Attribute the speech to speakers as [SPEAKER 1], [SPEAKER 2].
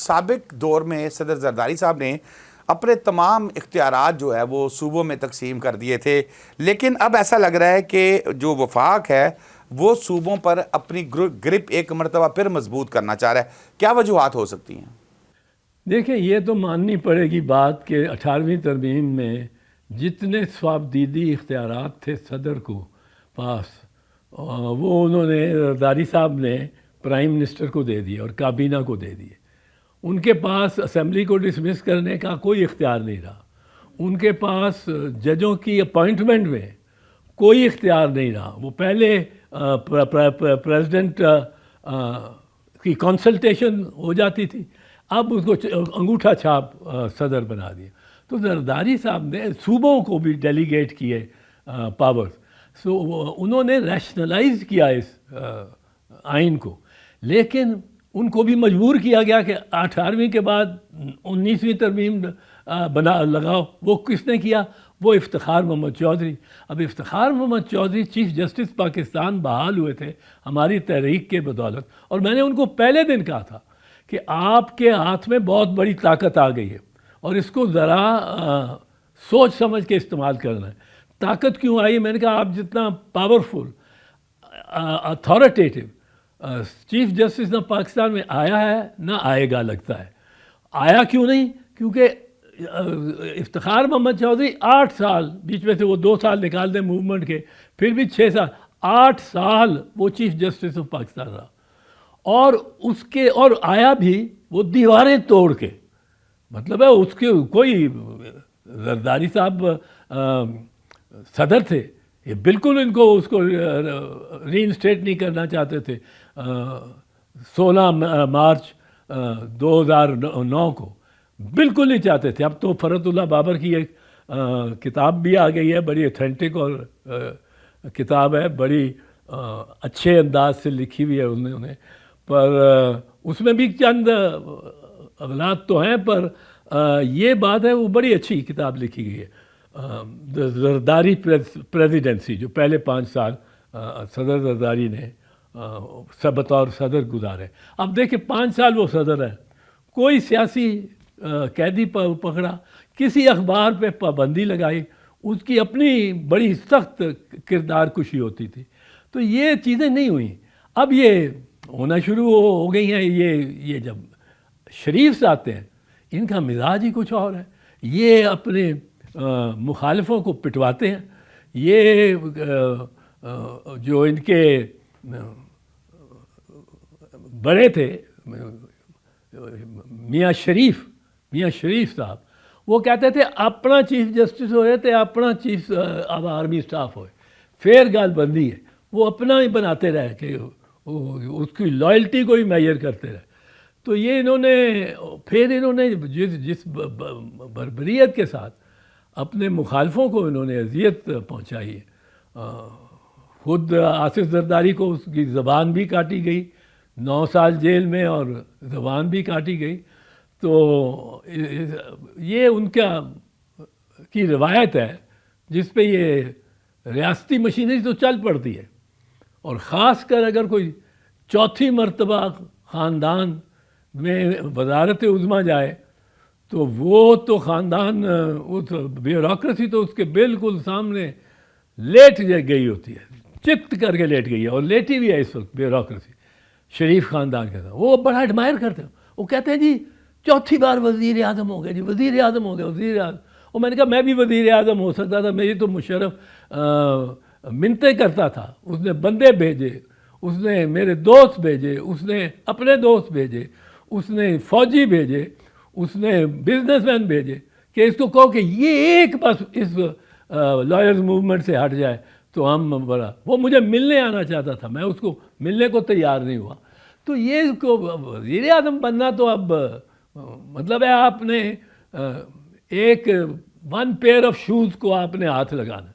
[SPEAKER 1] سابق دور میں صدر زرداری صاحب نے اپنے تمام اختیارات جو ہے وہ صوبوں میں تقسیم کر دیے تھے، لیکن اب ایسا لگ رہا ہے کہ جو وفاق ہے وہ صوبوں پر اپنی گرپ ایک مرتبہ پھر مضبوط کرنا چاہ رہا ہے. کیا وجوہات ہو سکتی ہیں؟
[SPEAKER 2] دیکھیں، یہ تو ماننی پڑے گی بات کہ 18ویں ترمیم میں جتنے ثوابدیدی اختیارات تھے صدر کو پاس، وہ انہوں نے زرداری صاحب نے پرائم منسٹر کو دے دیے اور کابینہ کو دے دیے. ان کے پاس اسمبلی کو ڈسمس کرنے کا کوئی اختیار نہیں رہا. ان کے پاس ججوں کی اپوائنٹمنٹ میں کوئی اختیار نہیں رہا. وہ پہلے پریزیڈنٹ کی کنسلٹیشن ہو جاتی تھی، اب اس کو انگوٹھا چھاپ صدر بنا دیا. تو زرداری صاحب نے صوبوں کو بھی ڈیلیگیٹ کیے پاورز. سو انہوں نے ریشنلائز کیا اس آئین کو، لیکن ان کو بھی مجبور کیا گیا کہ 18ویں کے بعد 19ویں ترمیم لگاؤ. وہ کس نے کیا؟ وہ افتخار محمد چودھری. اب افتخار محمد چودھری چیف جسٹس پاکستان بحال ہوئے تھے ہماری تحریک کے بدولت، اور میں نے ان کو پہلے دن کہا تھا کہ آپ کے ہاتھ میں بہت بڑی طاقت آ گئی ہے اور اس کو ذرا سوچ سمجھ کے استعمال کرنا ہے. طاقت کیوں آئی؟ میں نے کہا آپ جتنا پاورفل اتھارٹیٹیو چیف جسٹس نہ پاکستان میں آیا ہے نہ آئے گا لگتا ہے. آیا کیوں نہیں؟ کیونکہ افتخار محمد چودھری 8 سال، بیچ میں سے وہ 2 سال نکال دیں موومنٹ کے، پھر بھی 6 سال، 8 سال وہ چیف جسٹس آف پاکستان رہا. اور آیا بھی وہ دیواریں توڑ کے. مطلب ہے اس کے کوئی زرداری صاحب صدر تھے، یہ بالکل ان کو اس کو ری انسٹیٹ نہیں کرنا چاہتے تھے. 16 مارچ 2009 کو بالکل نہیں چاہتے تھے. اب تو فرحت اللہ بابر کی ایک کتاب بھی آ گئی ہے، بڑی اتھینٹک اور کتاب ہے، بڑی اچھے انداز سے لکھی ہوئی ہے انہوں نے، پر اس میں بھی چند اغلاط تو ہیں، پر یہ بات ہے وہ بڑی اچھی کتاب لکھی گئی ہے. زرداری پریزیڈنسی جو پہلے 5 سال صدر زرداری نے بطور صدر گزارے. اب دیکھیں 5 سال وہ صدر ہے، کوئی سیاسی قیدی پکڑا، کسی اخبار پہ پابندی لگائی، اس کی اپنی بڑی سخت کردار کشی ہوتی تھی. تو یہ چیزیں نہیں ہوئیں. اب یہ ہونا شروع ہو گئی ہیں. یہ جب شریف آتے ہیں ان کا مزاج ہی کچھ اور ہے. یہ اپنے مخالفوں کو پٹواتے ہیں. یہ جو ان کے بڑے تھے میاں شریف صاحب، وہ کہتے تھے اپنا چیف جسٹس ہوئے تھے، اپنا چیف اب آرمی اسٹاف ہوئے، فیر گال بندی ہے. وہ اپنا ہی بناتے رہے کہ اس کی لائلٹی کو ہی میئر کرتے رہے. تو یہ انہوں نے جس بربریت کے ساتھ اپنے مخالفوں کو انہوں نے اذیت پہنچائی ہے. خود آصف زرداری کو اس کی زبان بھی کاٹی گئی، 9 سال جیل میں، اور زبان بھی کاٹی گئی. تو یہ ان کی روایت ہے جس پہ یہ ریاستی مشینری تو چل پڑتی ہے. اور خاص کر اگر کوئی 4تھی مرتبہ خاندان میں وزارت عظمیٰ جائے تو وہ تو خاندان، وہ تو بیوروکریسی تو اس کے بالکل سامنے لیٹ گئی ہوتی ہے، چت کر کے لیٹ گئی ہے، اور لیٹی بھی ہے اس وقت بیوروکریسی شریف خاندان کے ساتھ. وہ بڑا ایڈمائر کرتے ہیں. وہ کہتے ہیں جی 4تھی بار وزیر اعظم ہو گیا، جی وزیر اعظم ہو گیا، وزیر اعظم. اور میں نے کہا میں بھی وزیر اعظم ہو سکتا تھا. میری تو مشرف منتیں کرتا تھا، اس نے بندے بھیجے، اس نے میرے دوست بھیجے، اس نے اپنے دوست بھیجے، اس نے فوجی بھیجے، اس نے بزنس مین بھیجے کہ اس کو کہو کہ یہ ایک بس اس لائرز موومنٹ سے ہٹ جائے تو ہم بڑا. وہ مجھے ملنے آنا چاہتا تھا، میں اس کو ملنے کو تیار نہیں ہوا. تو یہ وزیر اعظم بننا تو اب مطلب ہے آپ نے ایک 1 پیئر آف شوز کو آپ نے ہاتھ لگانا.